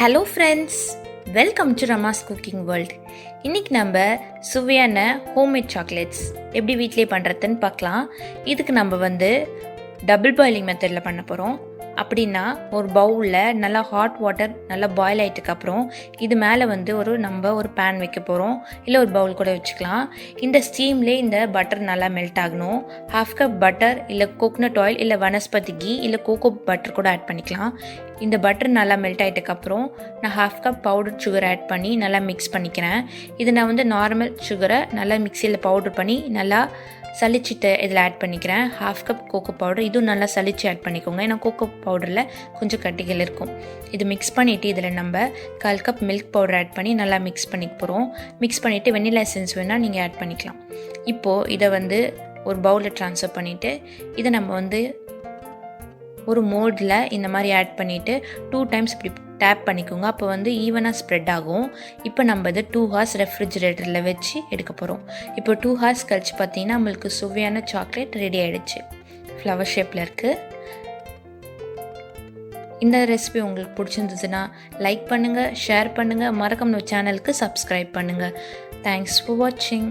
Hello friends, welcome to Rama's cooking world. இன்றைக்கி நம்ம சுவையான ஹோம்மேட் சாக்லேட்ஸ் எப்படி வீட்டிலே பண்ணுறதுன்னு பார்க்கலாம். இதுக்கு நம்ம டபுள் பாயிலிங் மெத்தடில் பண்ண போகிறோம். அப்படின்னா ஒரு பவுலில் நல்லா ஹாட் வாட்டர் நல்லா பாயில் ஆகிட்டுக்கப்புறம் இது மேலே நம்ம ஒரு பேன் வைக்க போகிறோம். இல்லை ஒரு பவுல் கூட வச்சுக்கலாம். இந்த ஸ்டீம்லேயே இந்த பட்டர் நல்லா மெல்ட் ஆகணும். 1/2 கப் பட்டர் இல்லை கோகனட் ஆயில் இல்லை வனஸ்பதி கீ இல்லை கோகோ பட்டர் கூட ஆட் பண்ணிக்கலாம். இந்த பட்டர் நல்லா மெல்ட் ஆகிட்டுக்கப்புறம் நான் 1/2 கப் பவுடர் சுகர் ஆட் பண்ணி நல்லா மிக்ஸ் பண்ணிக்கிறேன். இது நான் நார்மல் சுகரை நல்லா மிக்சியில் பவுடர் பண்ணி நல்லா சளிச்சிட்டு இதில் ஆட் பண்ணிக்கிறேன். 1/2 கப் கோகோ பவுடர், இதுவும் நல்லா சளிச்சு ஆட் பண்ணிக்கோங்க. ஏன்னா கோகோ பவுடரில் கொஞ்சம் கட்டிகள் இருக்கும். இது மிக்ஸ் பண்ணிவிட்டு இதில் நம்ம 1/4 கப் மில்க் பவுடர் ஆட் பண்ணி நல்லா மிக்ஸ் பண்ணிக்க போகிறோம். மிக்ஸ் பண்ணிவிட்டு வெண்ணிலா எசன்ஸ் வேணால் நீங்கள் ஆட் பண்ணிக்கலாம். இப்போது இதை ஒரு பவுலில் ட்ரான்ஸ்ஃபர் பண்ணிவிட்டு இதை நம்ம ஒரு மோல்டில் இந்த மாதிரி ஆட் பண்ணிவிட்டு 2 டைம்ஸ் இப்படி டேப் பண்ணிக்கோங்க. அப்போ ஈவனாக ஸ்ப்ரெட் ஆகும். இப்போ நம்ம 2 ஹார்ஸ் ரெஃப்ரிஜிரேட்டரில் வச்சு எடுக்க போகிறோம். இப்போ 2 ஹார்ஸ் கழிச்சு பார்த்தீங்கன்னா நம்மளுக்கு சுவையான சாக்லேட் ரெடி ஆகிடுச்சு. ஃப்ளவர் ஷேப்பில் இருக்குது. இந்த ரெசிபி உங்களுக்கு பிடிச்சிருந்ததுன்னா லைக் பண்ணுங்கள், ஷேர் பண்ணுங்கள், மறக்காம சேனலுக்கு சப்ஸ்கிரைப் பண்ணுங்கள். தேங்க்ஸ் ஃபார் வாட்சிங்.